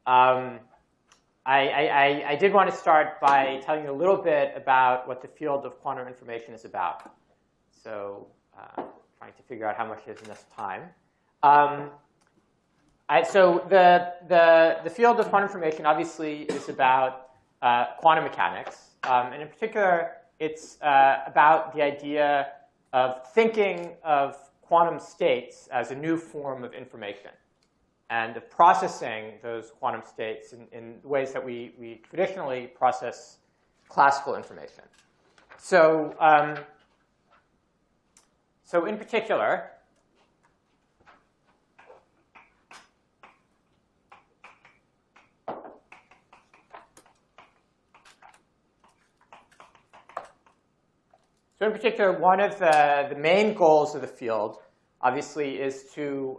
I did want to start by telling you a little bit about what the field of quantum information is about. So trying to figure out how much is enough time. So the field of quantum information obviously is about quantum mechanics. And in particular, it's about the idea of thinking of quantum states as a new form of information, and of processing those quantum states in ways that we traditionally process classical information. So, so in particular, one of the main goals of the field, obviously, is to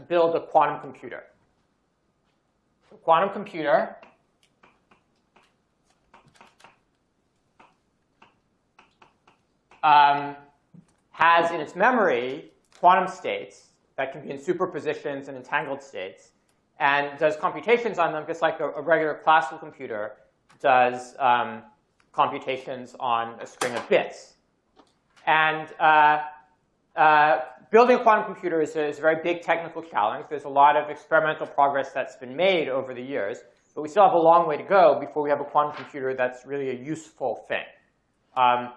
build a quantum computer. A quantum computer has in its memory quantum states that can be in superpositions and entangled states, and does computations on them just like a regular classical computer does computations on a string of bits. And building a quantum computer is a very big technical challenge. There's a lot of experimental progress that's been made over the years, but we still have a long way to go before we have a quantum computer that's really a useful thing. I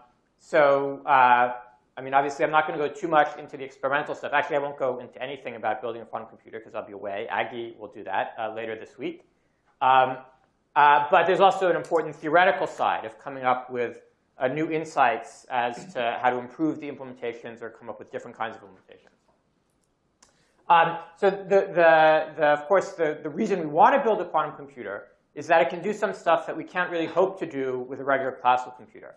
mean, obviously, I'm not going to go too much into the experimental stuff. Actually, I won't go into anything about building a quantum computer because I'll be away. Aggie will do that later this week. But there's also an important theoretical side of coming up with new insights as to how to improve the implementations or come up with different kinds of implementations. So of course, the reason we want to build a quantum computer is that it can do some stuff that we can't really hope to do with a regular classical computer.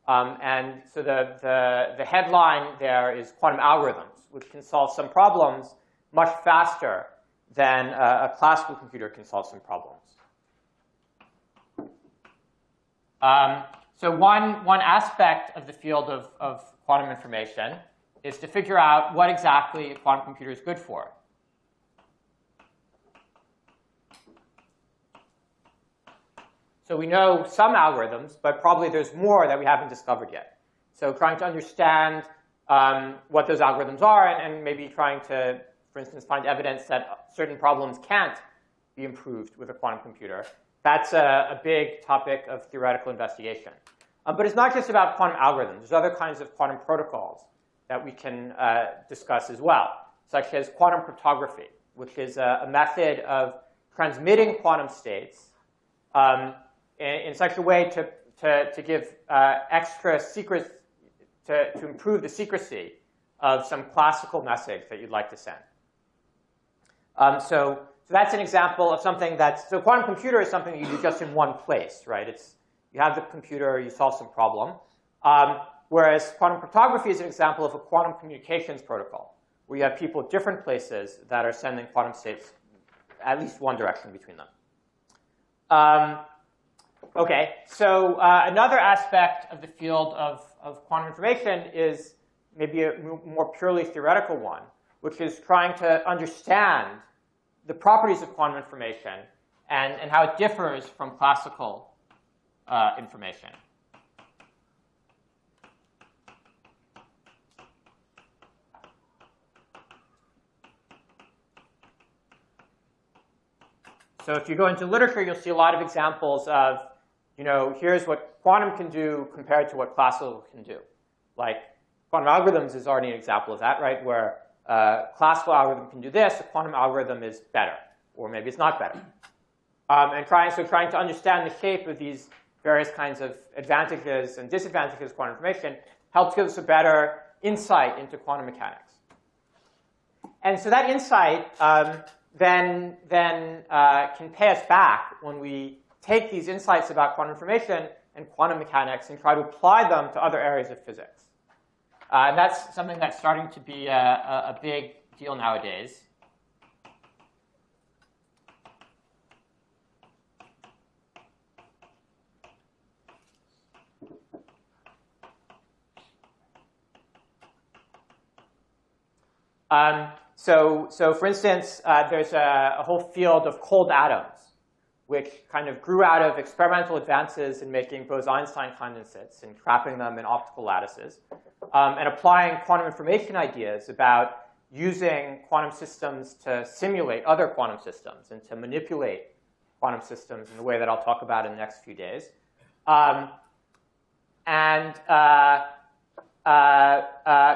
And so the headline there is quantum algorithms, which can solve some problems much faster than a classical computer can solve some problems. So one aspect of the field of quantum information is to figure out what exactly a quantum computer is good for. So we know some algorithms, but probably there's more that we haven't discovered yet. So trying to understand what those algorithms are, and maybe trying to, for instance, find evidence that certain problems can't be improved with a quantum computer. That's a big topic of theoretical investigation. But it's not just about quantum algorithms. There's other kinds of quantum protocols that we can discuss as well, such as quantum cryptography, which is a method of transmitting quantum states in such a way to give extra secrets, to improve the secrecy of some classical message that you'd like to send. So that's an example of something that's, so quantum computer is something you do just in one place, right? You have the computer, you solve some problem. Whereas quantum cryptography is an example of a quantum communications protocol, where you have people at different places that are sending quantum states at least one direction between them. OK, so another aspect of the field of quantum information is maybe a more purely theoretical one, which is trying to understand the properties of quantum information and how it differs from classical information. So if you go into literature, you'll see a lot of examples of, here's what quantum can do compared to what classical can do. Like quantum algorithms is already an example of that, right? Where classical algorithm can do this, a quantum algorithm is better, or maybe it's not better. And trying to understand the shape of these various kinds of advantages and disadvantages of quantum information helps give us a better insight into quantum mechanics. And so that insight then can pay us back when we take these insights about quantum information and quantum mechanics and try to apply them to other areas of physics. And that's something that's starting to be a big deal nowadays. So for instance, there's a whole field of cold atoms. which kind of grew out of experimental advances in making Bose-Einstein condensates and trapping them in optical lattices, and applying quantum information ideas about using quantum systems to simulate other quantum systems and to manipulate quantum systems in the way that I'll talk about in the next few days.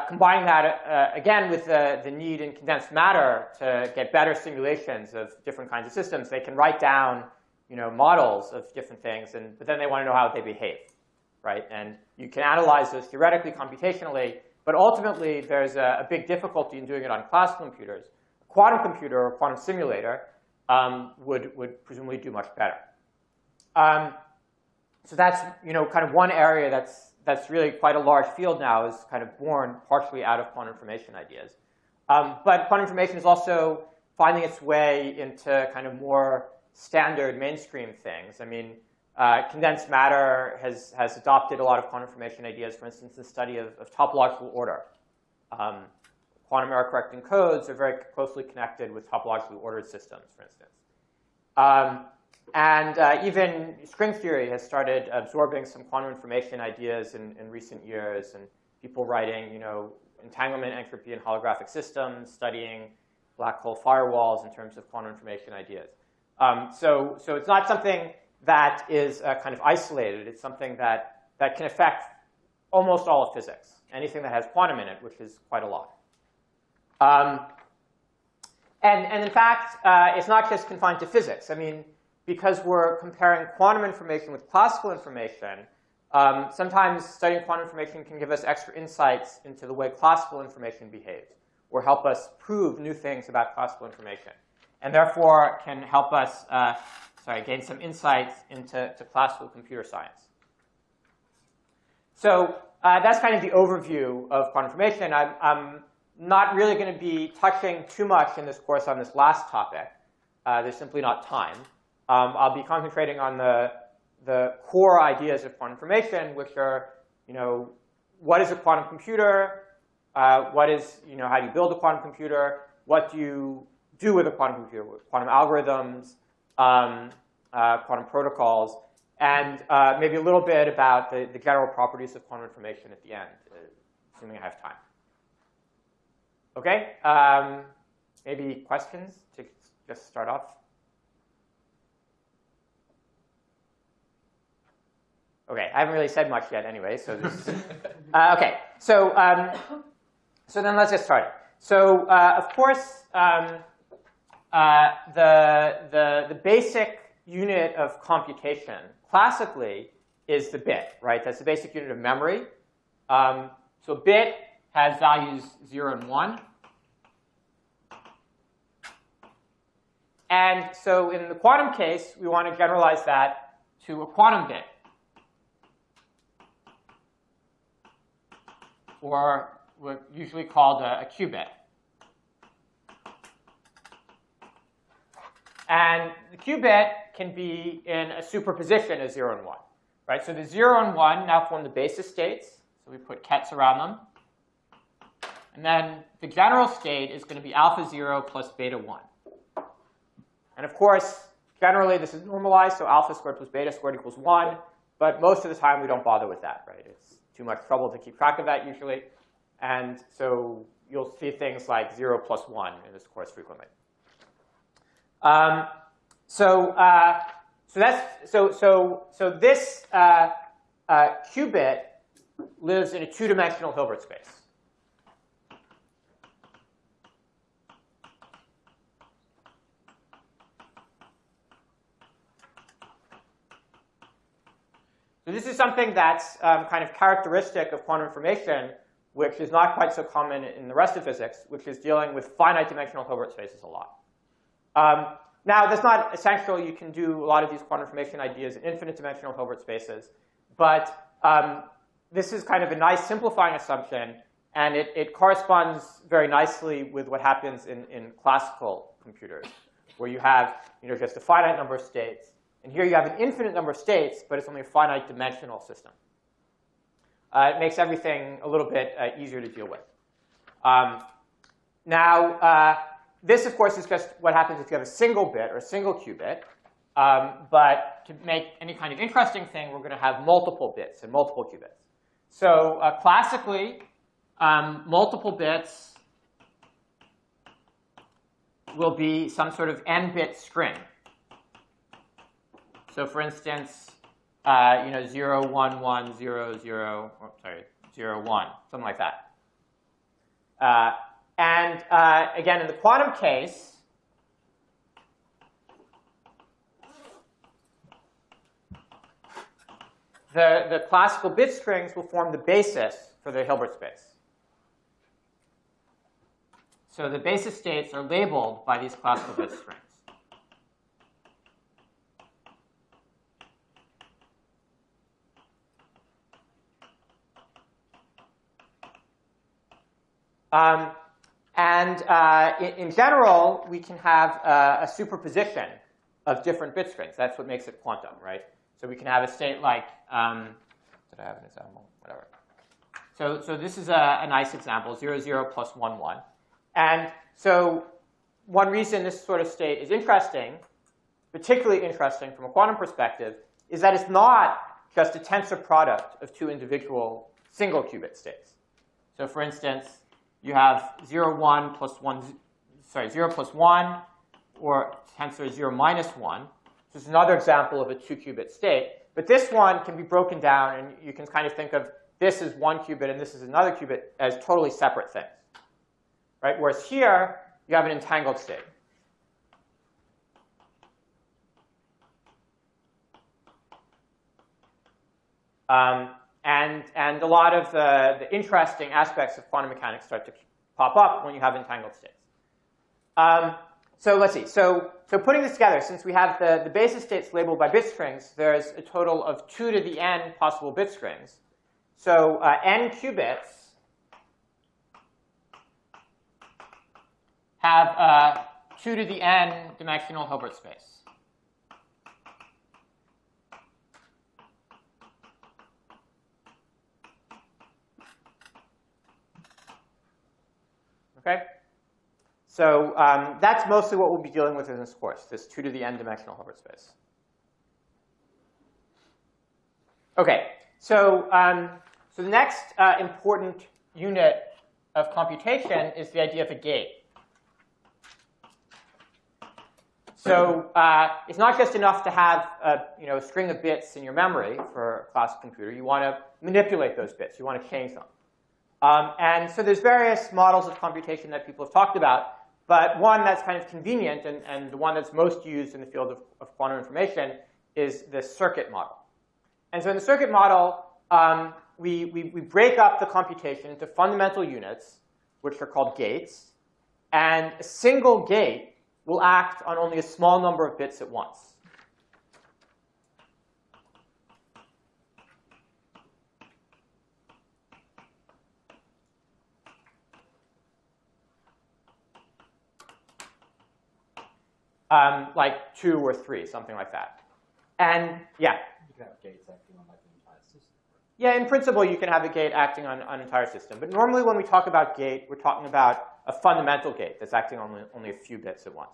Combining that, again, with the need in condensed matter to get better simulations of different kinds of systems, they can write down models of different things, but then they want to know how they behave, right? And you can analyze those theoretically, computationally, but ultimately there's a big difficulty in doing it on classical computers. A quantum computer or quantum simulator would presumably do much better. So that's kind of one area that's really quite a large field now, is kind of born partially out of quantum information ideas. But quantum information is also finding its way into kind of more standard mainstream things. I mean, condensed matter has adopted a lot of quantum information ideas, for instance, the study of topological order. Quantum error correcting codes are very closely connected with topologically ordered systems, for instance. Even string theory has started absorbing some quantum information ideas in recent years, and people writing, entanglement entropy in holographic systems, studying black hole firewalls in terms of quantum information ideas. So it's not something that is kind of isolated. It's something that can affect almost all of physics, anything that has quantum in it, which is quite a lot. And in fact, it's not just confined to physics. I mean, because we're comparing quantum information with classical information, sometimes studying quantum information can give us extra insights into the way classical information behaves, or help us prove new things about classical information, and therefore can help us gain some insights into classical computer science. So that's kind of the overview of quantum information. I'm not really going to be touching too much in this course on this last topic. There's simply not time. I'll be concentrating on the core ideas of quantum information, which are, what is a quantum computer? What is, how do you build a quantum computer? What do you do with a quantum computer? Quantum algorithms, quantum protocols, and maybe a little bit about the general properties of quantum information at the end, assuming I have time. OK? Maybe questions to just start off? OK, I haven't really said much yet anyway, so this OK, so then let's get started. So of course, the basic unit of computation classically is the bit, right? That's the basic unit of memory. So a bit has values 0 and 1. And so in the quantum case, we want to generalize that to a quantum bit, or what's usually called a qubit. And the qubit can be in a superposition of 0 and 1. Right? So the 0 and 1 now form the basis states. So we put kets around them. And then the general state is going to be alpha 0 plus beta 1. And of course, generally this is normalized, so alpha squared plus beta squared equals 1. But most of the time, we don't bother with that, right? It's too much trouble to keep track of that usually. And so you'll see things like 0 plus 1 in this course frequently. So this qubit lives in a two-dimensional Hilbert space. So this is something that's kind of characteristic of quantum information, which is not quite so common in the rest of physics, which is dealing with finite dimensional Hilbert spaces a lot. Now, that's not essential. You can do a lot of these quantum information ideas in infinite dimensional Hilbert spaces. But this is kind of a nice simplifying assumption. And it corresponds very nicely with what happens in classical computers, where you have just a finite number of states. And here you have an infinite number of states, but it's only a finite dimensional system. It makes everything a little bit easier to deal with. Now, this, of course, is just what happens if you have a single bit or a single qubit. But to make any kind of interesting thing, we're going to have multiple bits and multiple qubits. So classically, multiple bits will be some sort of n-bit string. So for instance, 0, 1, 1, 0, 0, or, sorry, 0, 1, something like that. Again, in the quantum case, the classical bit strings will form the basis for the Hilbert space. So the basis states are labeled by these classical bit strings. In general, we can have a superposition of different bit strings. That's what makes it quantum, right? So we can have a state like, did I have an example? Whatever. So this is a nice example, 0, 0 plus 1, 1. And so one reason this sort of state is interesting, particularly interesting from a quantum perspective, is that it's not just a tensor product of two individual single qubit states. So for instance, you have 0, 1 plus 1, sorry, 0 plus 1, or tensor 0 minus 1. This is another example of a 2-qubit state. But this one can be broken down, and you can kind of think of this as one qubit and this is another qubit as totally separate things. Right? Whereas here, you have an entangled state. And a lot of the interesting aspects of quantum mechanics start to pop up when you have entangled states. So let's see. So putting this together, since we have the basis states labeled by bit strings, there's a total of 2 to the n possible bit strings. So n qubits have a 2 to the n dimensional Hilbert space. Okay? So that's mostly what we'll be dealing with in this course, this 2 to the n dimensional Hilbert space. OK, so the next important unit of computation is the idea of a gate. So it's not just enough to have a string of bits in your memory for a classical computer. You want to manipulate those bits. You want to change them. And so there's various models of computation that people have talked about. But one that's kind of convenient, and the one that's most used in the field of quantum information, is the circuit model. And so in the circuit model, we break up the computation into fundamental units, which are called gates. And a single gate will act on only a small number of bits at once. Like 2 or 3, something like that. And yeah? You can have gates acting on like the entire system. Yeah, in principle, you can have a gate acting on an entire system. But normally when we talk about gate, we're talking about a fundamental gate that's acting on only a few bits at once.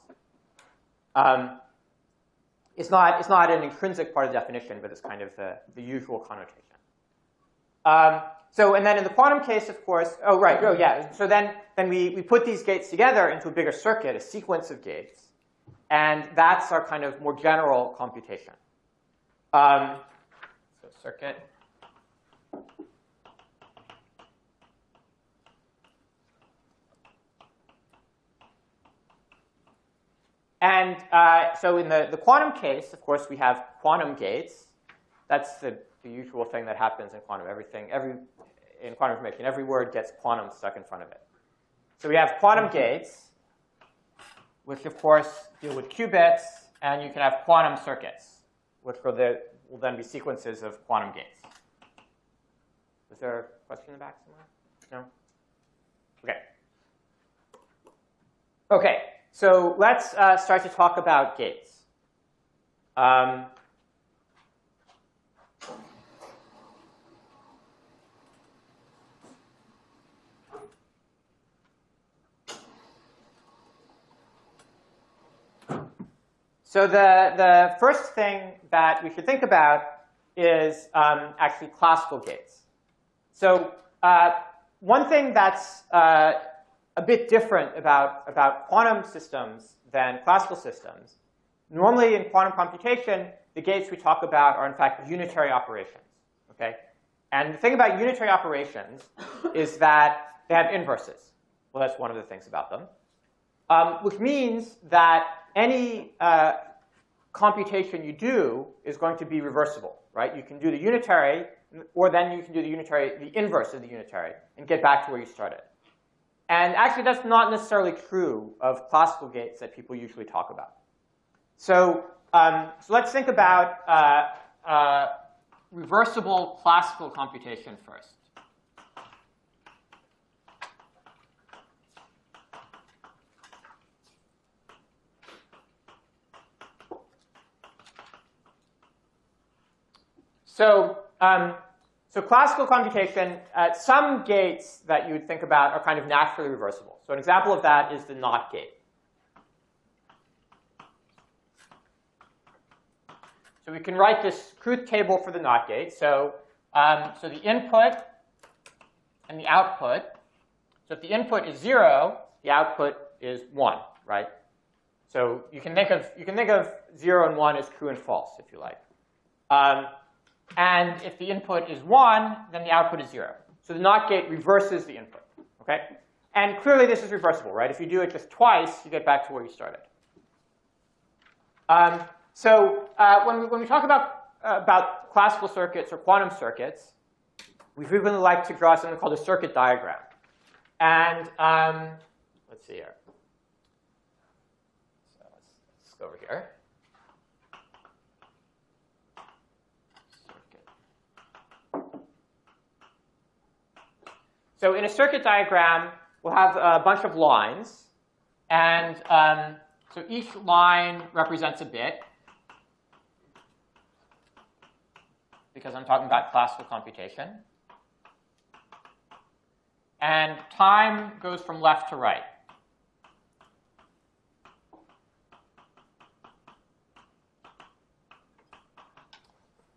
It's not an intrinsic part of the definition, but it's kind of the usual connotation. And then in the quantum case, of course, So then we put these gates together into a bigger circuit, a sequence of gates. And that's our kind of more general computation. So circuit. And so in the quantum case, of course, we have quantum gates. That's the usual thing that happens in quantum. In quantum information, every word gets quantum stuck in front of it. So we have quantum gates, which of course deal with qubits, and you can have quantum circuits, which will then be sequences of quantum gates. Was there a question in the back somewhere? No? OK. OK, so let's start to talk about gates. So the first thing that we should think about is actually classical gates. So one thing that's a bit different about quantum systems than classical systems, normally in quantum computation, the gates we talk about are in fact unitary operations. Okay? And the thing about unitary operations is that they have inverses. Well, that's one of the things about them. Which means that any computation you do is going to be reversible, right? You can do the unitary, or then you can do the inverse of the unitary, and get back to where you started. And actually, that's not necessarily true of classical gates that people usually talk about. So let's think about reversible classical computation first. So classical computation, some gates that you would think about are kind of naturally reversible. So an example of that is the NOT gate. So we can write this truth table for the NOT gate. So the input and the output. So if the input is 0, the output is 1, right? So you can think of 0 and 1 as true and false, if you like. And if the input is 1, then the output is 0. So the NOT gate reverses the input. Okay? And clearly this is reversible, right? If you do it just twice, you get back to where you started. When we talk about classical circuits or quantum circuits, we frequently like to draw something called a circuit diagram. And let's see here. So let's go over here. So in a circuit diagram, we'll have a bunch of lines. And so each line represents a bit, because I'm talking about classical computation. And time goes from left to right.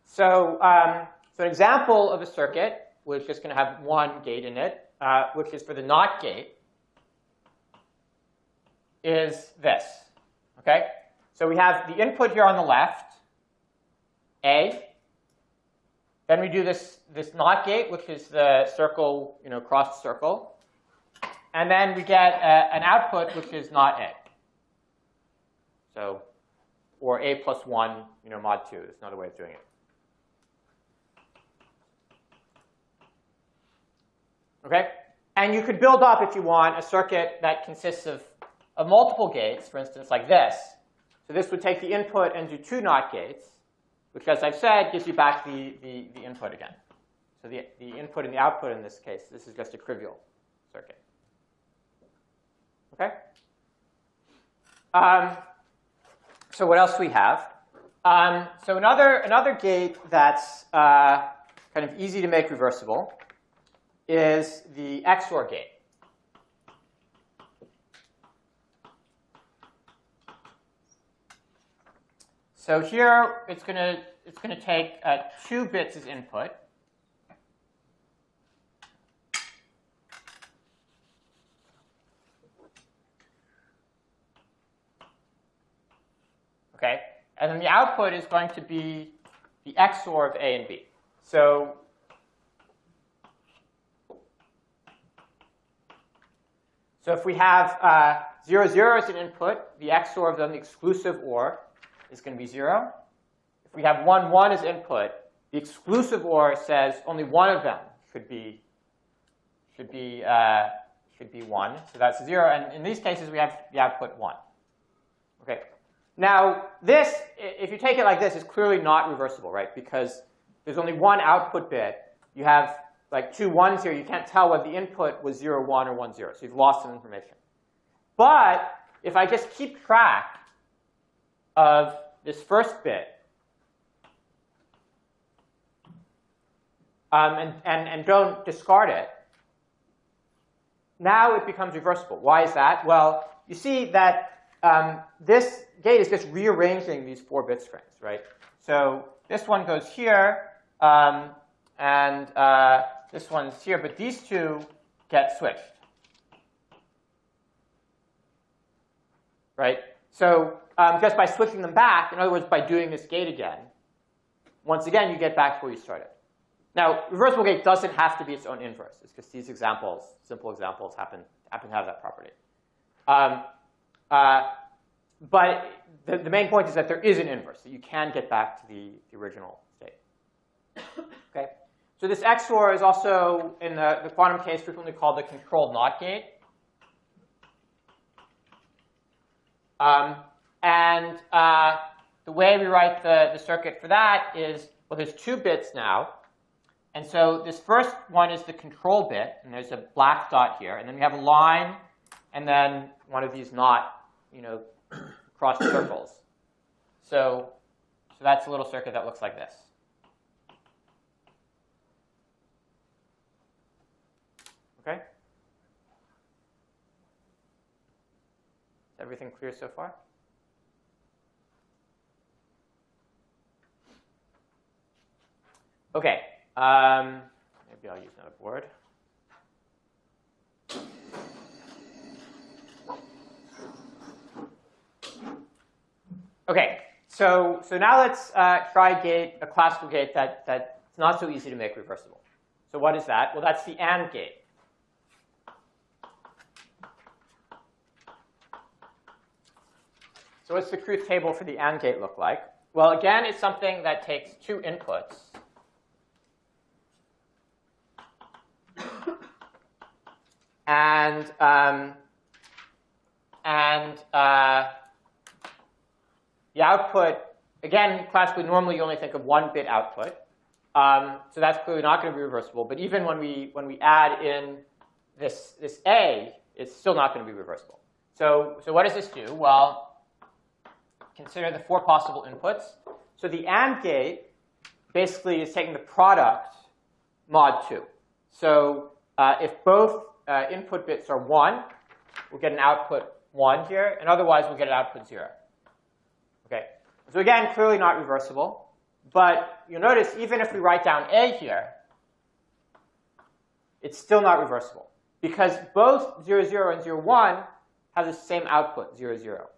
So an example of a circuit which is just going to have one gate in it, which is for the NOT gate, is this. Okay? So we have the input here on the left, A. Then we do this NOT gate, which is the circle, crossed circle. And then we get an output, which is not A. So, or A plus 1, mod 2. That's another way of doing it. Okay? And you could build up, if you want, a circuit that consists of multiple gates, for instance, like this. So this would take the input and do 2 NOT gates, which, as I've said, gives you back the input again. So the input and the output in this case, this is just a trivial circuit. Okay? So what else do we have? So another gate that's kind of easy to make reversible is the XOR gate. So here it's going to take 2 bits as input. Okay, and then the output is going to be the XOR of A and B. So if we have 0, 0 as an input, the XOR of them, the exclusive OR, is going to be 0. If we have 1, 1 as input, the exclusive OR says only one of them should be 1. So that's 0. And in these cases, we have the output 1. Okay. Now, this, if you take it like this, is clearly not reversible, right? Because there's only one output bit. You have like 2 1s here. You can't tell whether the input was 0, 1 or 1, 0. So you've lost some information. But if I just keep track of this first bit and don't discard it, now it becomes reversible. Why is that? Well, you see that gate is just rearranging these 4-bit strings, right? So this one goes here, and this one's here, but these two get switched, right? So just by switching them back, in other words, by doing this gate again, once again, you get back to where you started. Now, reversible gate doesn't have to be its own inverse. It's just these examples, simple examples, happen to have that property. But the main point is that there is an inverse, that you can get back to the original state. Okay? So this XOR is also, in the quantum case, frequently called the controlled NOT gate. And the way we write the circuit for that is, well, there's 2 bits now. And so this first one is the control bit, and there's a black dot here. And then we have a line, and then one of these not, crossed circles. So that's a little circuit that looks like this. Okay? Is everything clear so far? Okay. Maybe I'll use another board. Okay, so now let's try a classical gate that's not so easy to make reversible. So what is that? Well, that's the AND gate. So what's the truth table for the AND gate look like? Well, again, it's something that takes 2 inputs. And the output, again, classically, normally you only think of 1-bit output. So that's clearly not going to be reversible. But even when we add in this A, it's still not going to be reversible. So what does this do? Well, consider the 4 possible inputs. So the AND gate basically is taking the product mod 2. So if both input bits are 1, we'll get an output 1 here. And otherwise, we'll get an output 0. Okay. So again, clearly not reversible. But you'll notice, even if we write down A here, it's still not reversible. Because both 0, 0 and 0, 1 have the same output, 0, 0.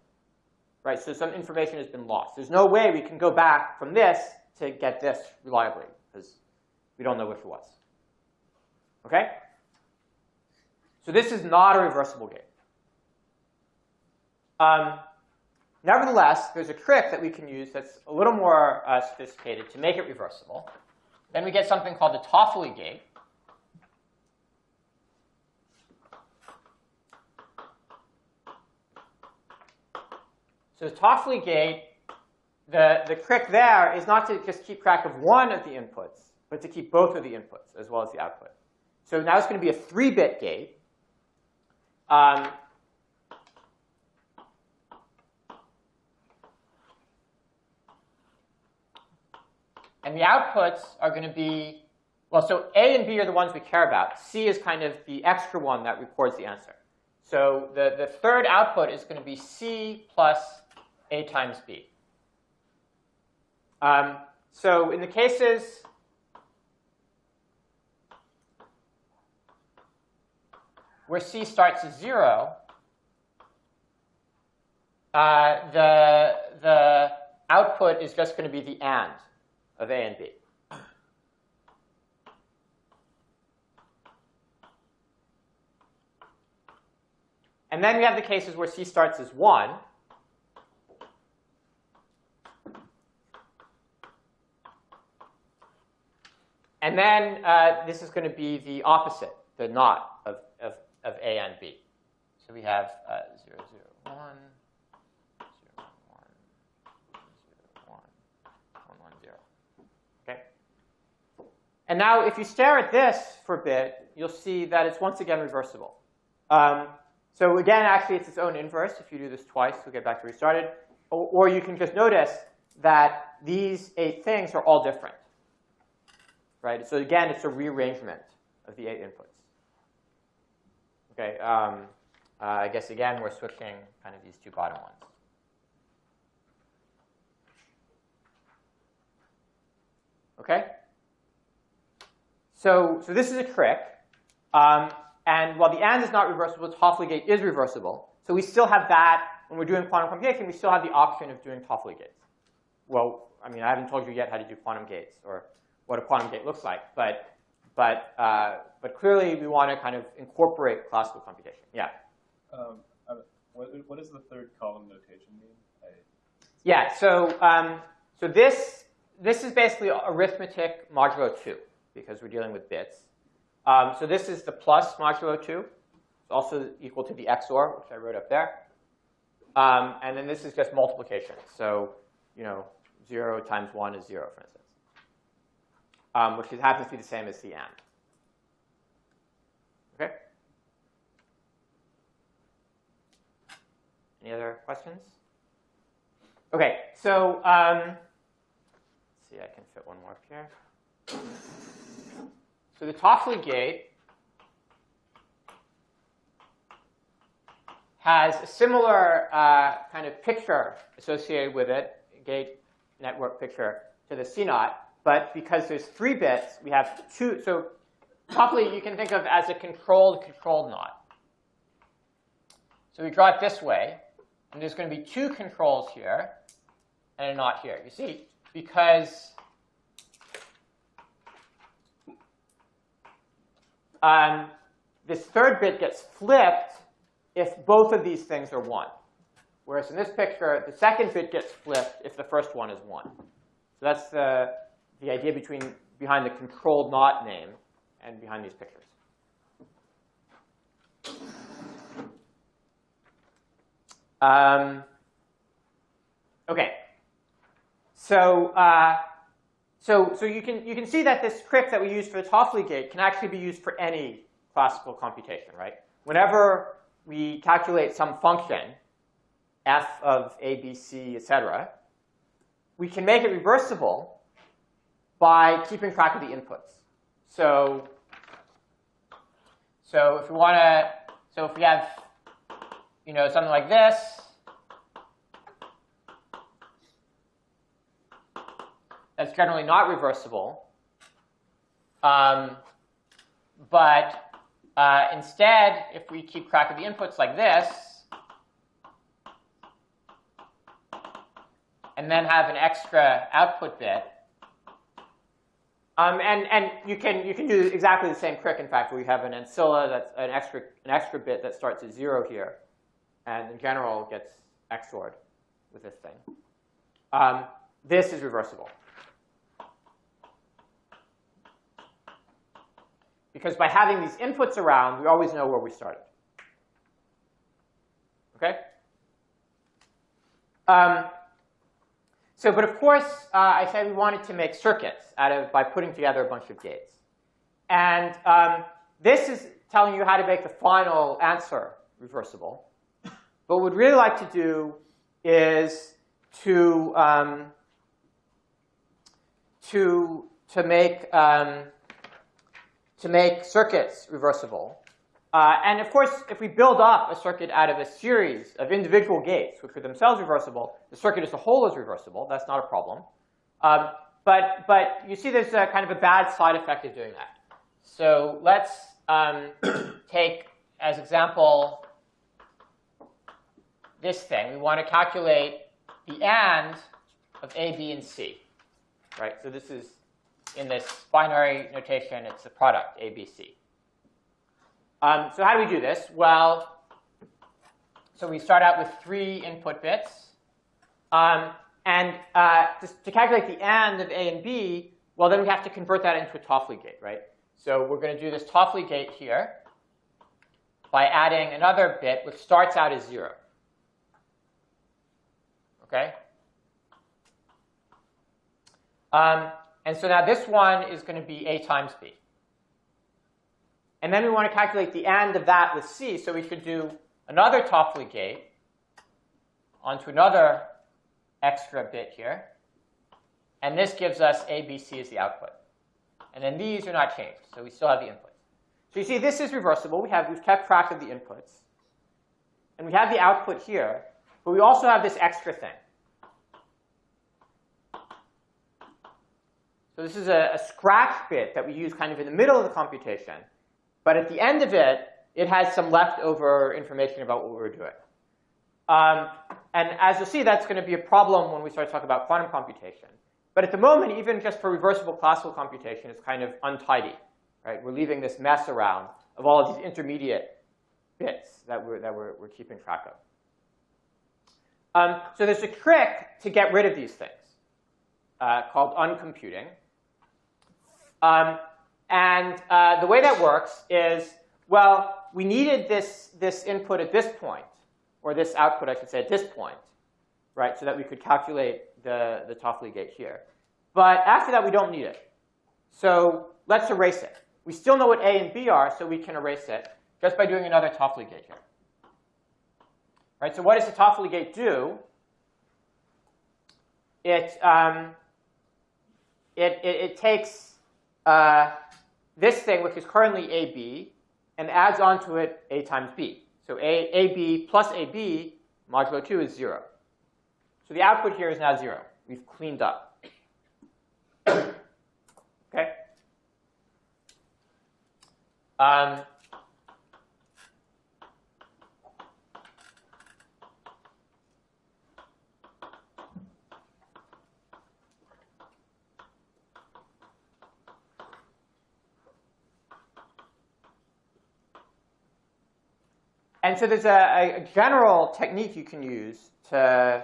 Right? So some information has been lost. There's no way we can go back from this to get this reliably, because we don't know which it was. Okay? So this is not a reversible gate. Nevertheless, there's a trick that we can use that's a little more sophisticated to make it reversible. Then we get something called the Toffoli gate. So the Toffoli gate, the trick there is not to just keep track of one of the inputs, but to keep both of the inputs as well as the output. So now it's going to be a 3-bit gate. And the outputs are going to be, well, so A and B are the ones we care about. C is kind of the extra one that records the answer. So the third output is going to be C plus A times B. So in the cases where C starts at 0, the output is just going to be the AND of A and B. And then we have the cases where C starts as 1. And then this is going to be the opposite, the NOT of A and B. So we have 0, 0, 1, 0, 1, 0, 1, 1, 1, 0. Okay? And now if you stare at this for a bit, you'll see that it's once again reversible. So again, actually, it's its own inverse. If you do this twice, we'll get back to where we started. Or you can just notice that these 8 things are all different. Right? So again, it's a rearrangement of the 8 inputs. Okay. I guess, again, we're switching kind of these 2 bottom ones. Okay? So this is a trick. And while the AND is not reversible, Toffoli gate is reversible. So we still have that. When we're doing quantum computation, we still have the option of doing Toffoli gates. Well, I mean, I haven't told you yet how to do quantum gates or what a quantum gate looks like. But clearly, we want to kind of incorporate classical computation. Yeah? What does the third column notation mean? Yeah, so this is basically arithmetic modulo 2, because we're dealing with bits. So this is the plus modulo 2. It's also equal to the XOR, which I wrote up there. And then this is just multiplication. So 0 times 1 is 0, for instance, which happens to be the same as the AND. OK? Any other questions? OK, so let's see, I can fit one more up here. So the Toffoli gate has a similar kind of picture associated with it, gate network picture, to the CNOT. But because there's 3 bits, we have 2. So Toffoli you can think of as a controlled knot. So we draw it this way. And there's going to be 2 controls here and a knot here. You see, because this third bit gets flipped if both of these things are 1. Whereas in this picture, the second bit gets flipped if the first one is 1. So that's the idea behind the controlled knot name and behind these pictures. OK. So you can see that this trick that we use for the Toffoli gate can actually be used for any classical computation, right? Whenever we calculate some function, f of a, b, c, et cetera, we can make it reversible by keeping track of the inputs. So if we want to, if we have something like this, that's generally not reversible. But instead, if we keep track of the inputs like this, and then have an extra output bit, and you can do exactly the same trick, in fact, where we have an ancilla that's an extra bit that starts at 0 here, and in general gets XORed with this thing. This is reversible. Because by having these inputs around, we always know where we started. OK? But of course, I said we wanted to make circuits by putting together a bunch of gates. And this is telling you how to make the final answer reversible. But what we'd really like to do is to make circuits reversible. And of course, if we build up a circuit out of a series of individual gates, which are themselves reversible, the circuit as a whole is reversible. That's not a problem. But you see there's a kind of a bad side effect of doing that. So let's take, as example, this thing. We want to calculate the AND of A, B, and C. Right? So this is, in this binary notation, it's the product, A, B, C. So how do we do this? Well, so we start out with 3 input bits. To calculate the AND of A and B, well, then we have to convert that into a Toffoli gate, right? So we're going to do this Toffoli gate here by adding another bit, which starts out as 0. OK? And so now this one is going to be A times B. And then we want to calculate the AND of that with C, so we should do another Toffoli gate onto another extra bit here. And this gives us A, B, C as the output. And then these are not changed, so we still have the inputs. So you see, this is reversible. We've kept track of the inputs. And we have the output here. But we also have this extra thing. So So this is a scratch bit that we use kind of in the middle of the computation. But at the end of it, it has some leftover information about what we were doing. And as you'll see, that's going to be a problem when we start talking about quantum computation. But at the moment, even just for reversible classical computation, it's kind of untidy. Right? We're leaving this mess around of all of these intermediate bits that we're keeping track of. So there's a trick to get rid of these things called uncomputing. The way that works is, well, we needed this input at this point, or this output, I should say, at this point, right, so that we could calculate the Toffoli gate here. But after that, we don't need it. So let's erase it. We still know what A and B are, so we can erase it just by doing another Toffoli gate here. Right, so what does the Toffoli gate do? It takes this thing, which is currently AB, and adds onto it A times B. So AB plus AB modulo 2 is 0. So the output here is now 0. We've cleaned up. OK? And so there's a general technique you can use to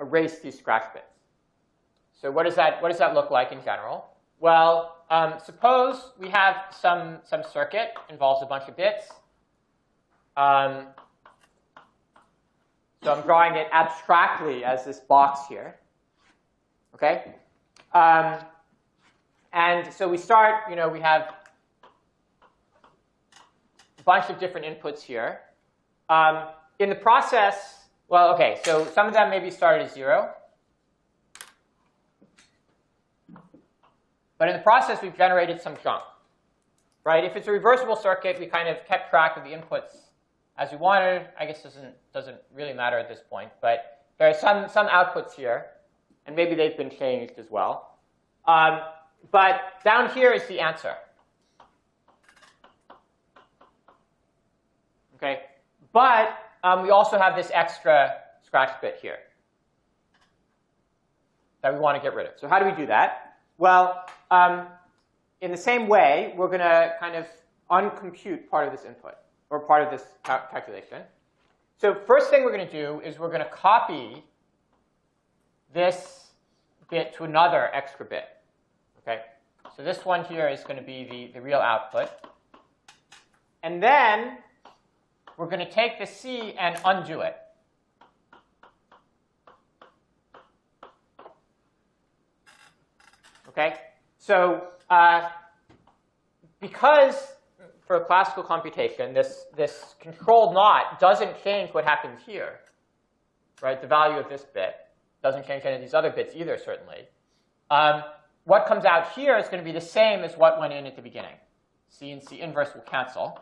erase these scratch bits. So what does that look like in general? Well, suppose we have some circuit involves a bunch of bits. So I'm drawing it abstractly as this box here. OK? And so we start, we have a bunch of different inputs here. In the process, well, OK, so some of them maybe started as 0. But in the process, we've generated some junk. Right? If it's a reversible circuit, we kind of kept track of the inputs as we wanted. I guess doesn't really matter at this point. But there are some outputs here. And maybe they've been changed as well. But down here is the answer. Okay? But we also have this extra scratch bit here that we want to get rid of. So how do we do that? Well, in the same way, we're going to kind of uncompute part of this input, or part of this calculation. So first thing we're going to do is we're going to copy this bit to another extra bit. Okay? So this one here is going to be the real output. And then we're going to take the C and undo it. Okay? So because for classical computation, this controlled NOT doesn't change what happens here, right? The value of this bit doesn't change any of these other bits either, certainly. What comes out here is going to be the same as what went in at the beginning. C and C inverse will cancel.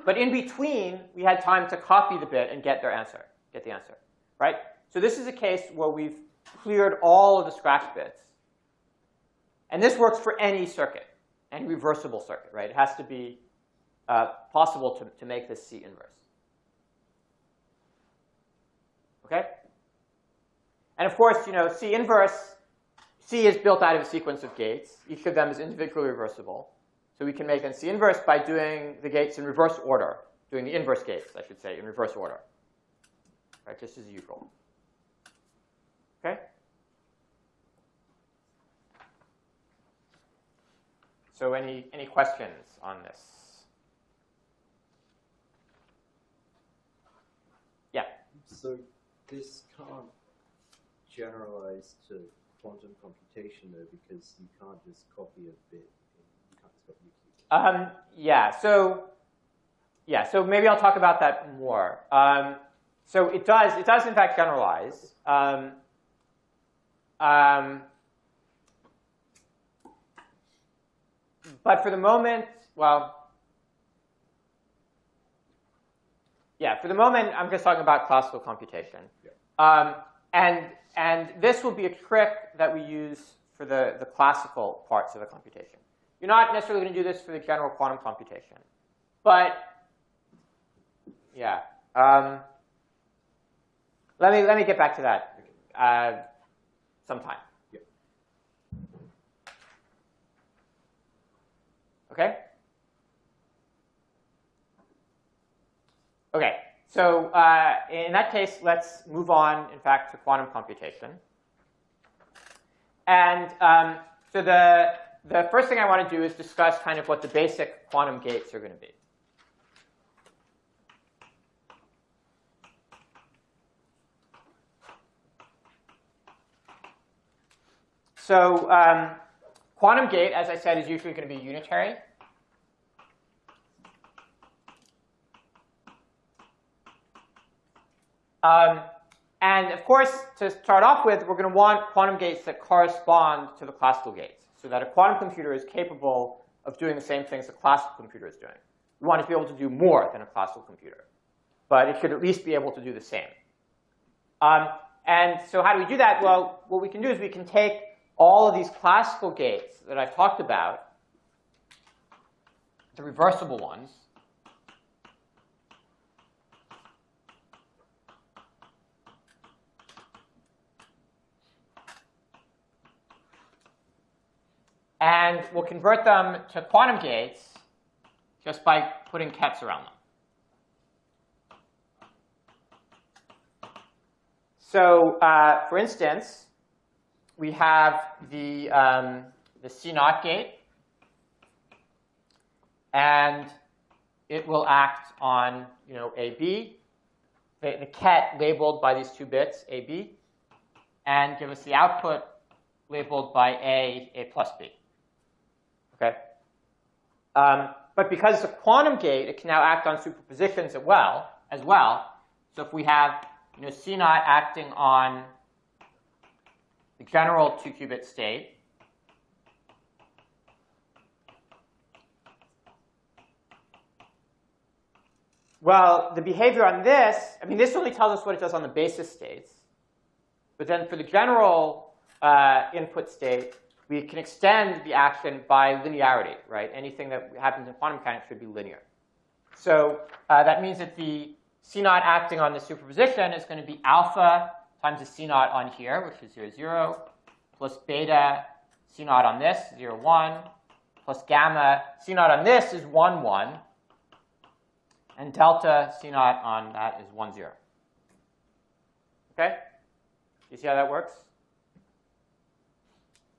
But in between, we had time to copy the bit and get the answer, right? So this is a case where we've cleared all of the scratch bits. And this works for any circuit, any reversible circuit, right? It has to be possible to make this C inverse. OK? And of course, C inverse, C is built out of a sequence of gates. Each of them is individually reversible. So we can make an C inverse by doing the gates in reverse order, doing the inverse gates, I should say, in reverse order, right? Just as usual. OK? So any questions on this? Yeah. So this can't generalize to quantum computation, though, because you can't just copy a bit. You can't just copy So maybe I'll talk about that more. So it does in fact generalize. But for the moment, for the moment, I'm just talking about classical computation. Yeah. And And this will be a trick that we use for the classical parts of the computation. You're not necessarily going to do this for the general quantum computation. But yeah, let me get back to that sometime. Yep. Okay? Okay, so in that case, let's move on, in fact, to quantum computation. And so the first thing I want to do is discuss kind of what the basic quantum gates are going to be. So quantum gate, as I said, is usually going to be unitary. And of course, to start off with, we're going to want quantum gates that correspond to the classical gates, so that a quantum computer is capable of doing the same things a classical computer is doing. We want it to be able to do more than a classical computer, but it should at least be able to do the same. And so how do we do that? Well, what we can do is we can take all of these classical gates that I've talked about, the reversible ones, and we'll convert them to quantum gates just by putting kets around them. So for instance, we have the C0 gate, and it will act on AB, the ket labeled by these 2 bits, AB, and give us the output labeled by A plus B. Okay. But because it's a quantum gate, it can now act on superpositions as well. So if we have C0 acting on the general 2-qubit state, well, the behavior on this, I mean, this only tells us what it does on the basis states. But then for the general input state, we can extend the action by linearity, right? Anything that happens in quantum mechanics should be linear. So that means that the C0 acting on the superposition is going to be alpha times the C0 on here, which is 0, 0, plus beta C0 on this, 0, 1, plus gamma C0 on this is 1, 1, and delta C0 on that is 1, 0. Okay? You see how that works?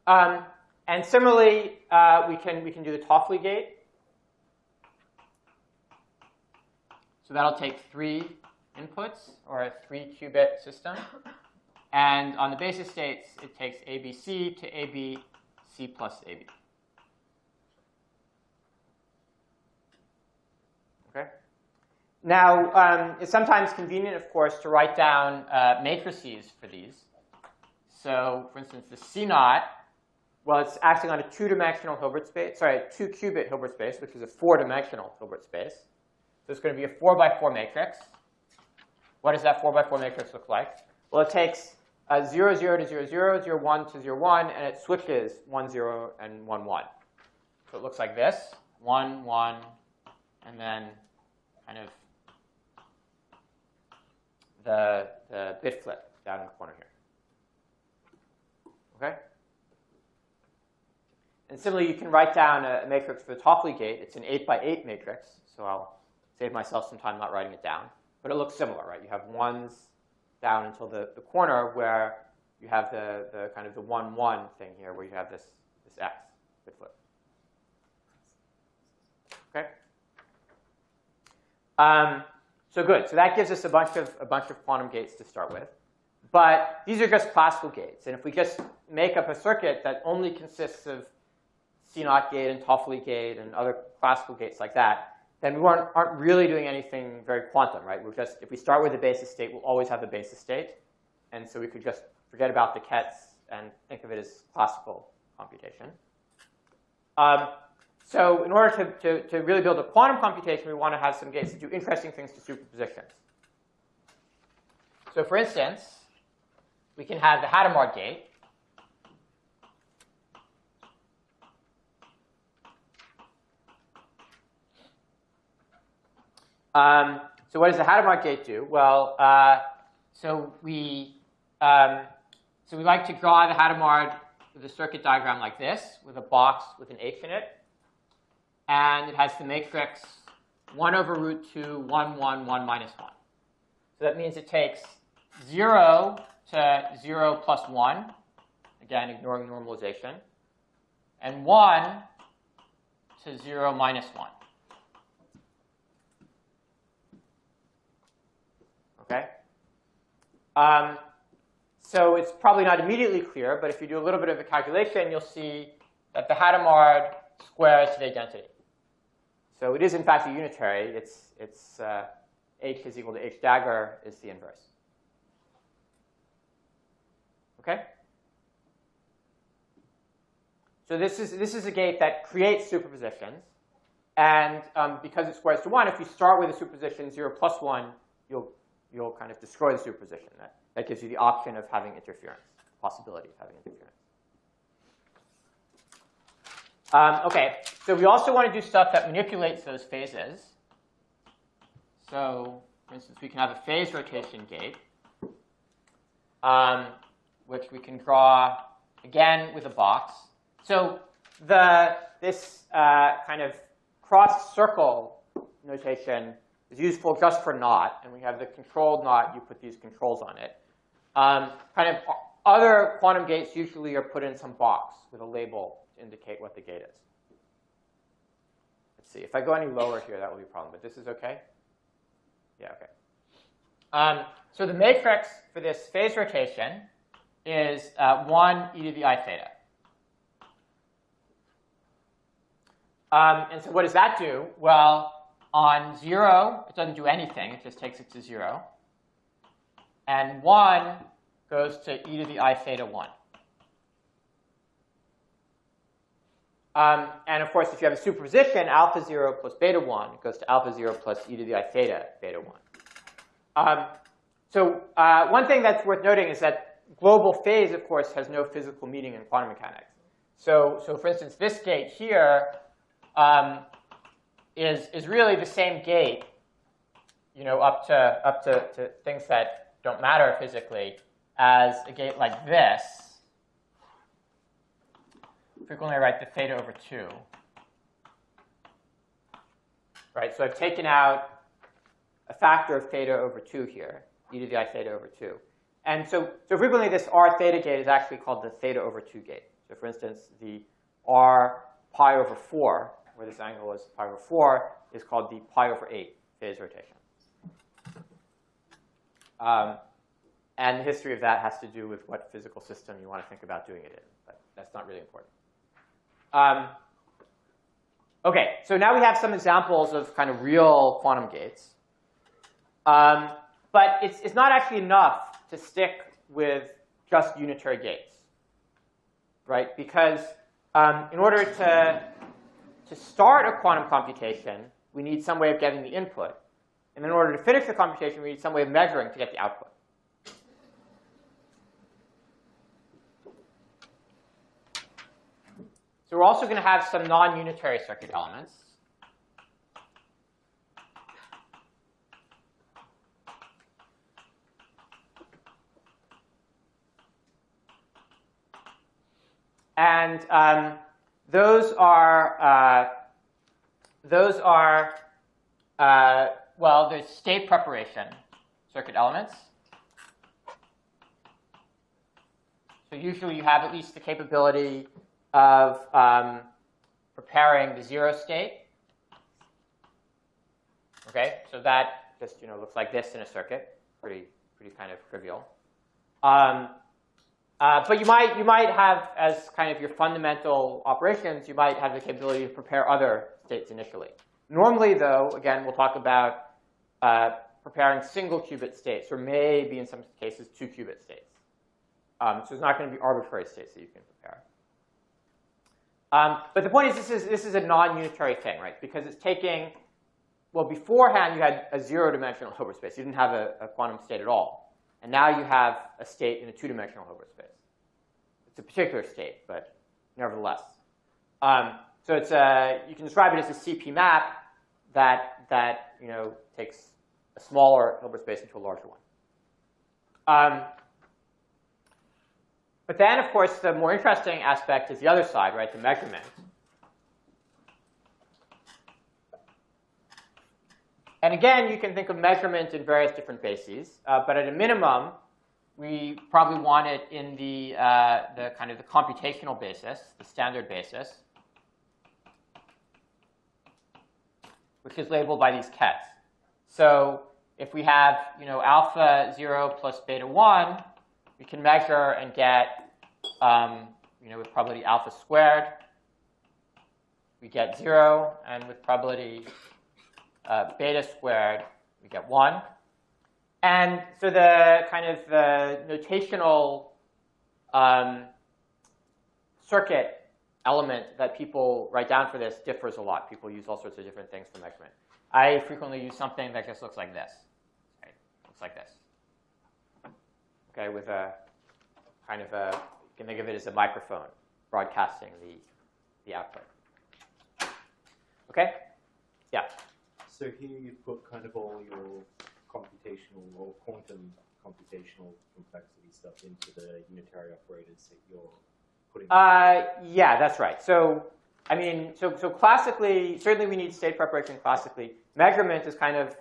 And similarly, we can do the Toffoli gate. So that'll take 3 inputs, or a 3-qubit system. And on the basis states, it takes ABC to AB, C plus AB. Okay. Now, it's sometimes convenient, of course, to write down matrices for these. So, for instance, the C0, well, it's acting on a 2-dimensional Hilbert space, sorry, a 2-qubit Hilbert space, which is a 4-dimensional Hilbert space. So it's going to be a 4x4 matrix. What does that 4x4 matrix look like? Well, it takes 0, 0 to 0, 0, 0, 1 to 0, 1, and it switches 1, 0, and 1, 1. So it looks like this, 1, 1, and then kind of the bit flip down in the corner here. Okay? And similarly, you can write down a matrix for the Toffoli gate. It's an 8x8 matrix, so I'll save myself some time not writing it down. But it looks similar, right? You have 1s down until the corner where you have the kind of the 1, 1 thing here, where you have this x bit flip. Okay. So good. So that gives us a bunch of quantum gates to start with. But these are just classical gates. And if we just make up a circuit that only consists of C0 gate and Toffoli gate and other classical gates like that, then we aren't really doing anything very quantum, right? We're just, if we start with the basis state, we'll always have the basis state. And so we could just forget about the kets and think of it as classical computation. So in order to really build a quantum computation, we want to have some gates that do interesting things to superpositions. So for instance, we can have the Hadamard gate. So what does the Hadamard gate do? Well, so we like to draw the Hadamard with a circuit diagram like this, with a box with an H in it. And it has the matrix 1 over root 2, 1, 1, 1 minus 1. So that means it takes 0 to 0 plus 1, again, ignoring normalization, and 1 to 0 minus 1. Okay? So it's probably not immediately clear, but if you do a little bit of a calculation, you'll see that the Hadamard squares the identity. So it is, in fact, a unitary. It's H is equal to H dagger is the inverse. Okay? So this is a gate that creates superpositions. And because it squares to 1, if you start with a superposition 0 plus 1, you'll kind of destroy the superposition. That gives you the option of having interference, possibility of having interference. OK, so we also want to do stuff that manipulates those phases. So, for instance, we can have a phase rotation gate, which we can draw, again, with a box. So this kind of cross-circle notation is useful just for knot. And we have the controlled knot. You put these controls on it. Kind of other quantum gates usually are put in some box with a label to indicate what the gate is. Let's see. If I go any lower here, that will be a problem. But this is OK? Yeah, OK. So the matrix for this phase rotation is 1 e to the I theta. And so what does that do? Well, on 0, it doesn't do anything. It just takes it to 0. And 1 goes to e to the I theta 1. And of course, if you have a superposition, alpha 0 plus beta 1, it goes to alpha 0 plus e to the I theta beta 1. So one thing that's worth noting is that global phase, of course, has no physical meaning in quantum mechanics. So for instance, this gate here is really the same gate, up to things that don't matter physically, as a gate like this. Frequently, I write the theta over 2. Right, so I've taken out a factor of theta over 2 here, e to the I theta over 2. And so frequently, this r theta gate is actually called the theta over 2 gate. So for instance, the r pi over 4, where this angle is pi over 4, is called the pi over 8 phase rotation. And the history of that has to do with what physical system you want to think about doing it in. But that's not really important. OK, so now we have some examples of kind of real quantum gates. But it's not actually enough to stick with just unitary gates, right? Because in order to start a quantum computation, we need some way of getting the input. And in order to finish the computation, we need some way of measuring to get the output. So we're also going to have some non-unitary circuit elements. And those are well, there's state preparation circuit elements. So usually you have at least the capability of preparing the 0 state. Okay, so that just looks like this in a circuit, pretty kind of trivial. But you might have, as kind of your fundamental operations, you might have the capability to prepare other states initially. Normally, though, again, we'll talk about preparing single qubit states, or maybe in some cases 2 qubit states. So there's not going to be arbitrary states that you can prepare. But the point is, this is a non-unitary thing, right? Because it's taking, well, beforehand you had a 0-dimensional Hilbert space. You didn't have a quantum state at all. And now you have a state in a two-dimensional Hilbert space. It's a particular state, but nevertheless. So it's you can describe it as a CP map that takes a smaller Hilbert space into a larger one. But then, of course, the more interesting aspect is the other side, right, the measurement. And again, you can think of measurement in various different bases. But at a minimum, we probably want it in the kind of the computational basis, the standard basis, which is labeled by these kets. So if we have alpha 0 plus beta 1, we can measure and get with probability alpha squared, we get 0, and with probability beta squared, we get 1. And so the kind of the notational circuit element that people write down for this differs a lot. People use all sorts of different things for measurement. I frequently use something that just looks like this. Right? Looks like this. Okay, with a kind of a, you can think of it as a microphone broadcasting the output. Okay? Yeah. So here you put kind of all your computational or quantum computational complexity stuff into the unitary operators that you're putting. Yeah, that's right. So I mean, so classically, certainly we need state preparation classically. Measurement is kind of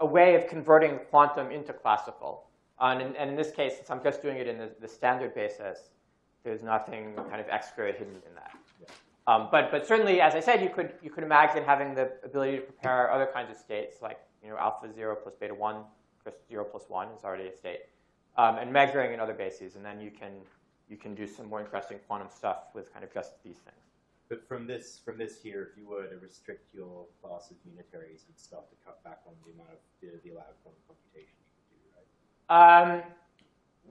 a way of converting quantum into classical. And in this case, since I'm just doing it in the standard basis, there's nothing kind of extra hidden in that. Yeah. But certainly, as I said, you could imagine having the ability to prepare other kinds of states, like alpha 0 plus beta 1 plus 0 plus 1 is already a state, and measuring in other bases, and then you can do some more interesting quantum stuff with kind of just these things. But from this here, if you were to restrict your class of unitaries, you'd start to cut back on the amount of the allowed quantum computation you can do, right?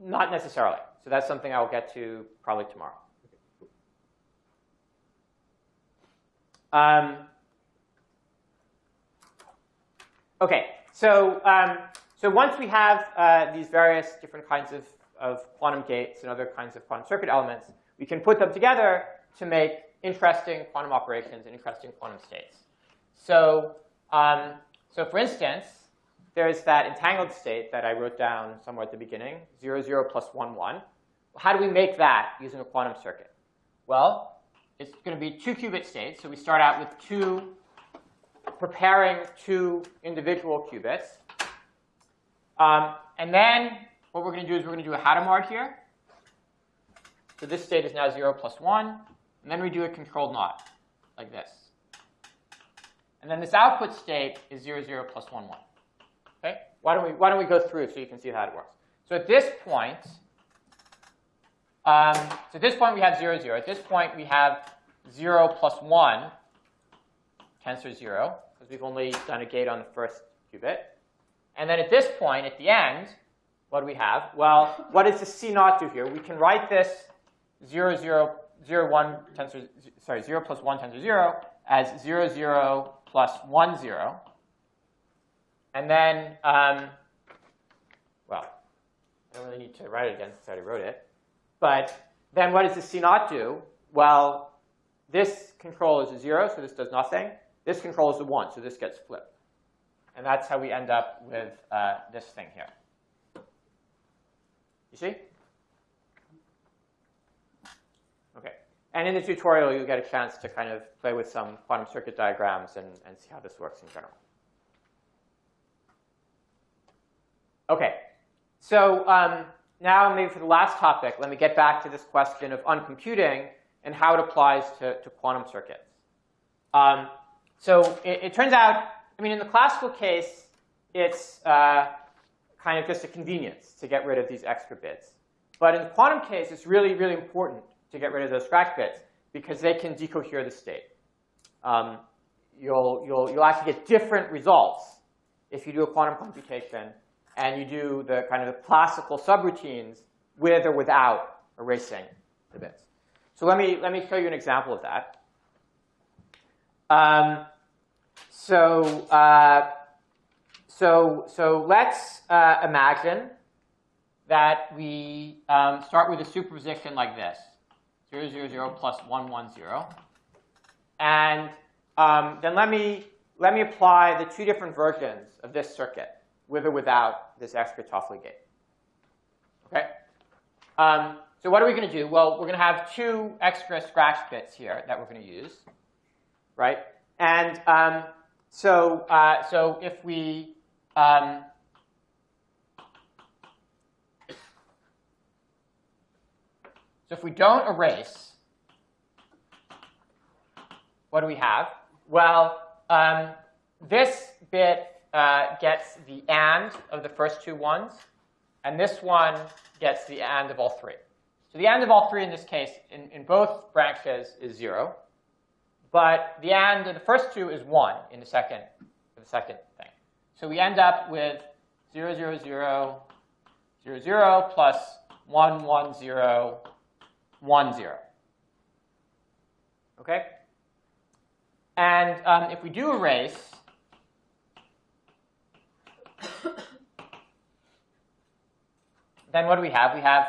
Not necessarily. So that's something I'll get to probably tomorrow. Okay, so once we have these various different kinds of quantum gates and other kinds of quantum circuit elements, we can put them together to make interesting quantum operations and interesting quantum states. So, so for instance, there's that entangled state that I wrote down somewhere at the beginning, 0, 0 plus 1, 1. How do we make that using a quantum circuit? Well, it's going to be 2-qubit states. So we start out with preparing 2 individual qubits. And then what we're going to do is we're going to do a Hadamard here. So this state is now 0 plus 1. And then we do a controlled knot, like this. And then this output state is 0, 0 plus 1, 1. Okay? Why don't we go through so you can see how it works? So at this point, we have 0, 0. At this point, we have 0 plus 1 tensor 0, because we've only done a gate on the first qubit. And then at this point, at the end, what do we have? Well, what does the C naught do here? We can write this 0, 0, 0, 1 tensor, sorry, 0 plus 1 tensor 0 as 0, 0 plus 1, 0. And then, well, I don't really need to write it again since I already wrote it. But then what does the C naught do? Well, this control is a 0, so this does nothing. This control is a 1, so this gets flipped. And that's how we end up with this thing here. You see? OK. And in the tutorial, you'll get a chance to kind of play with some quantum circuit diagrams and see how this works in general. OK. So now, maybe for the last topic, let me get back to this question of uncomputing and how it applies to quantum circuits. So it turns out, I mean, in the classical case, it's kind of just a convenience to get rid of these extra bits. But in the quantum case, it's really, really important to get rid of those scratch bits because they can decohere the state. You'll actually get different results if you do a quantum computation and you do the kind of the classical subroutines with or without erasing the bits. So let me show you an example of that. So let's imagine that we start with a superposition like this, 0, 0, 0 plus 1, 1, 0. And then let me apply the two different versions of this circuit, with or without this extra Toffoli gate. Okay? So what are we going to do? Well, we're going to have two extra scratch bits here that we're going to use, right? And so if we don't erase, what do we have? Well, this bit gets the AND of the first two ones, and this one gets the AND of all three. So the AND of all three in this case, in both branches, is 0. But the AND of the first two is 1 in the second thing. So we end up with 0, 0, 0, 0, 0 plus 1, 1, 0, 1, 0. Okay? And if we do erase, then what do we have? We have,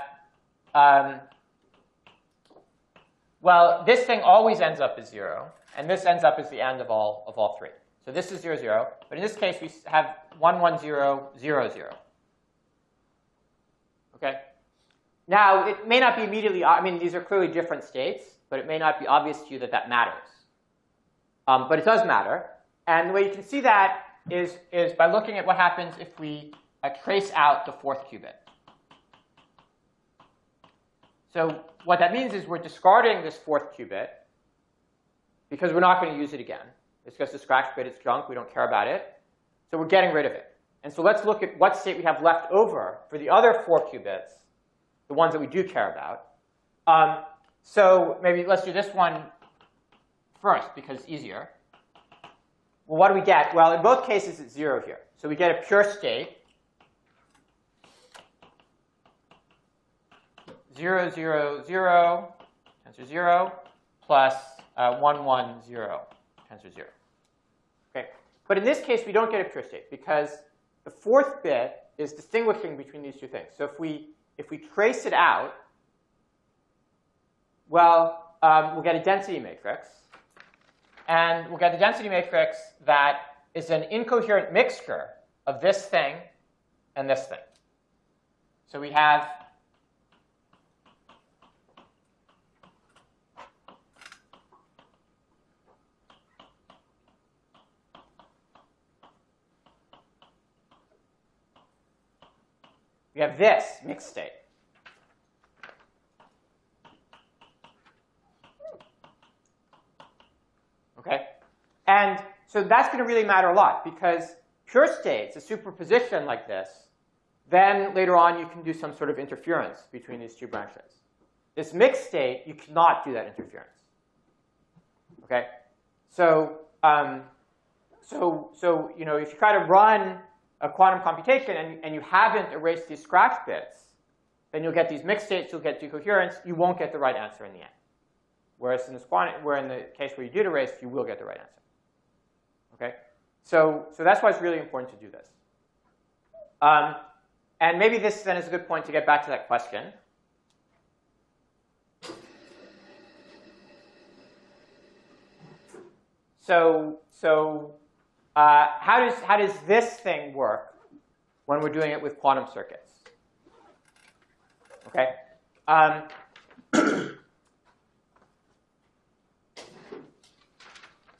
well, this thing always ends up as 0, and this ends up as the AND of all three. So this is 0, 0. But in this case, we have 1, 1, 0, 0, 0. Okay? Now, it may not be immediately, I mean, these are clearly different states, but it may not be obvious to you that that matters. But it does matter. And the way you can see that is by looking at what happens if we trace out the fourth qubit. So what that means is we're discarding this fourth qubit because we're not going to use it again. It's just a scratch bit. It's junk. We don't care about it. So we're getting rid of it. And so let's look at what state we have left over for the other 4 qubits, the ones that we do care about. So maybe let's do this one first because it's easier. Well, what do we get? Well, in both cases, it's 0 here. So we get a pure state. 0, 0, 0, tensor 0, plus 1, 1, 0, tensor 0. Okay. But in this case, we don't get a pure state because the fourth bit is distinguishing between these two things. So if we trace it out, well, we'll get a density matrix. And we'll get the density matrix that is an incoherent mixture of this thing and this thing. So we have this mixed state. Okay? And so that's going to really matter a lot because pure states, a superposition like this, then later on you can do some sort of interference between these two branches. This mixed state, you cannot do that interference. Okay? So, you know, if you try to run a quantum computation and you haven't erased these scratch bits, then you'll get these mixed states, you'll get decoherence, you won't get the right answer in the end. Whereas in the case where you did erase, you will get the right answer. Okay? So that's why it's really important to do this. And maybe this then is a good point to get back to that question. So how does this thing work when we're doing it with quantum circuits? Okay.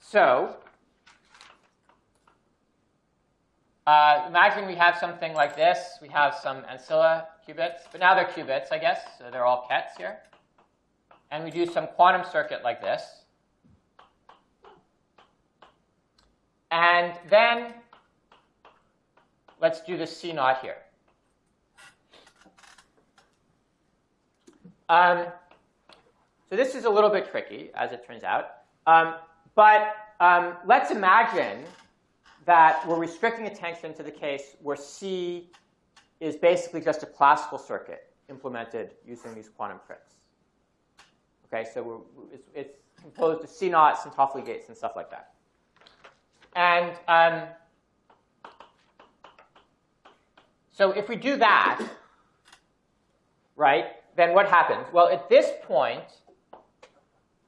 So imagine we have something like this. We have some ancilla qubits, but now they're qubits, I guess. So they're all kets here. And we do some quantum circuit like this. And then let's do the C0 here. So this is a little bit tricky, as it turns out. But let's imagine that we're restricting attention to the case where C is basically just a classical circuit implemented using these quantum tricks. Okay, so it's composed of C0s and Toffoli gates and stuff like that. And so if we do that, right, then what happens? Well, at this point,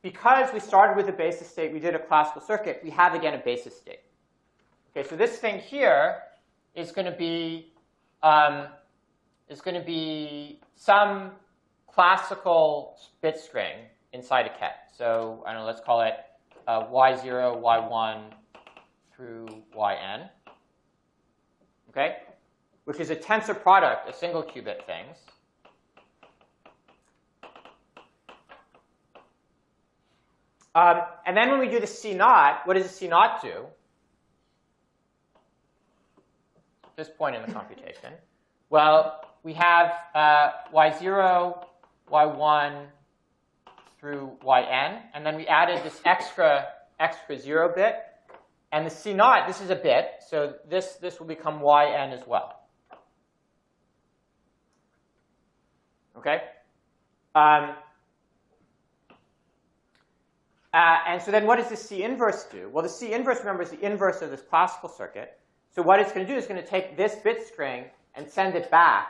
because we started with a basis state, we did a classical circuit, we have again a basis state. Okay, so this thing here is going to be some classical bit string inside a ket. So I don't know, let's call it y0, y1 through yn. Okay, which is a tensor product of single qubit things. And then when we do the C0, what does the C0 do? At this point in the computation, well, we have y0, y1 through yn, and then we added this extra 0 bit. And the C0, this is a bit, so this will become yn as well. Okay? And so then what does the C inverse do? Well, the C inverse, remember, is the inverse of this classical circuit. So what it's going to do is going to take this bit string and send it back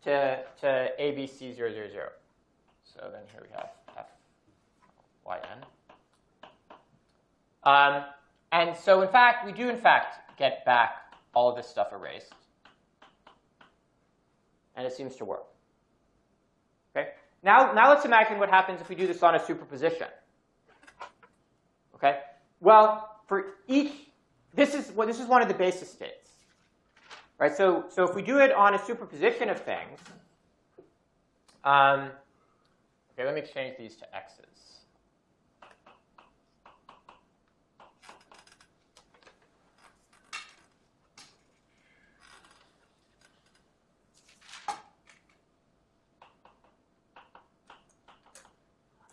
to ABC000. So then here we have yn. And so in fact, we do in fact get back all of this stuff erased. And it seems to work. Okay? Now let's imagine what happens if we do this on a superposition. Okay? Well, for each, this is one of the basis states. Right? So if we do it on a superposition of things, okay, let me change these to x's.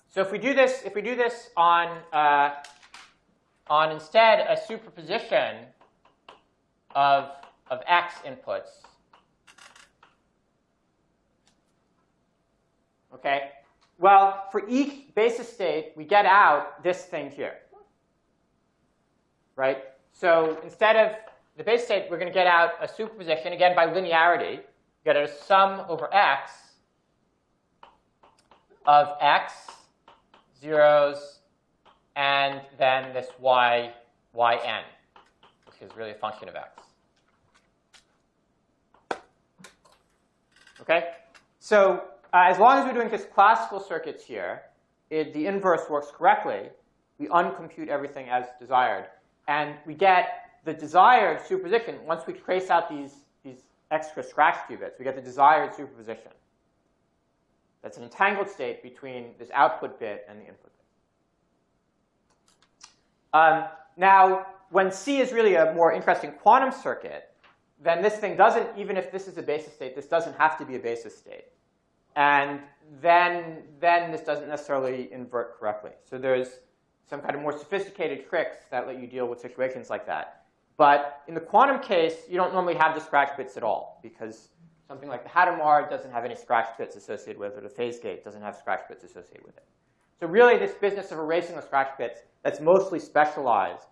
So if we do this on instead a superposition of x inputs, okay. Well, for each basis state, we get out this thing here, right? So instead of the basis state, we're going to get out a superposition again by linearity. Get a sum over x of x, zeros, and then this yn, which is really a function of x. Okay? So as long as we're doing just classical circuits here, the inverse works correctly. We uncompute everything as desired. And we get the desired superposition. Once we trace out these extra scratch qubits, we get the desired superposition. That's an entangled state between this output bit and the input bit. Now, when C is really a more interesting quantum circuit, then this thing doesn't, even if this is a basis state, this doesn't have to be a basis state. And then this doesn't necessarily invert correctly. So there's some kind of more sophisticated tricks that let you deal with situations like that. But in the quantum case, you don't normally have the scratch bits at all, because something like the Hadamard doesn't have any scratch bits associated with it, or the phase gate doesn't have scratch bits associated with it. So really, this business of erasing the scratch bits, that's mostly specialized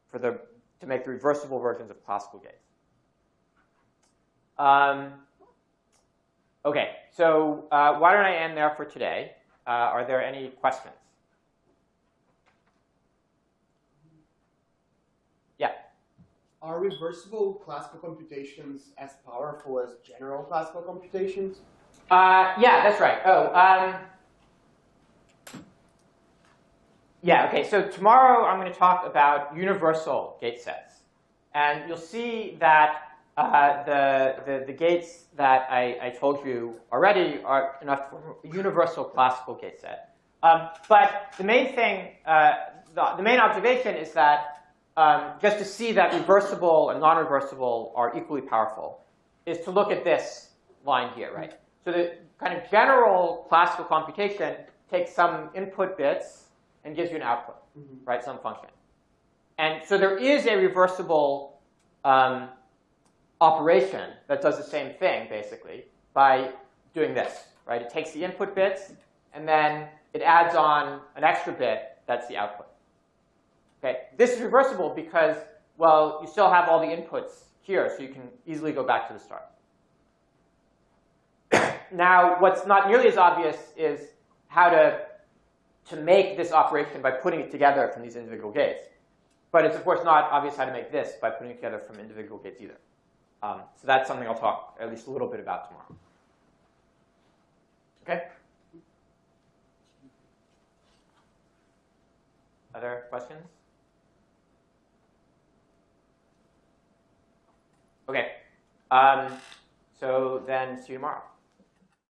for to make the reversible versions of classical gates. OK, so why don't I end there for today? Are there any questions? Yeah. Are reversible classical computations as powerful as general classical computations? Yeah, that's right. Oh, yeah, OK. So tomorrow I'm going to talk about universal gate sets. And you'll see that the gates that I told you already are enough for a universal classical gate set. But the main thing, the main observation is that just to see that reversible and non-reversible are equally powerful, is to look at this line here, right? So the kind of general classical computation takes some input bits and gives you an output, right? Some function. And so there is a reversible operation that does the same thing, basically, by doing this, right? It takes the input bits, and then it adds on an extra bit that's the output. Okay, this is reversible because, well, you still have all the inputs here, so you can easily go back to the start. Now, what's not nearly as obvious is how to make this operation by putting it together from these individual gates. But it's, of course, not obvious how to make this by putting it together from individual gates either. So that's something I'll talk at least a little bit about tomorrow. OK? Other questions? OK. So then see you tomorrow.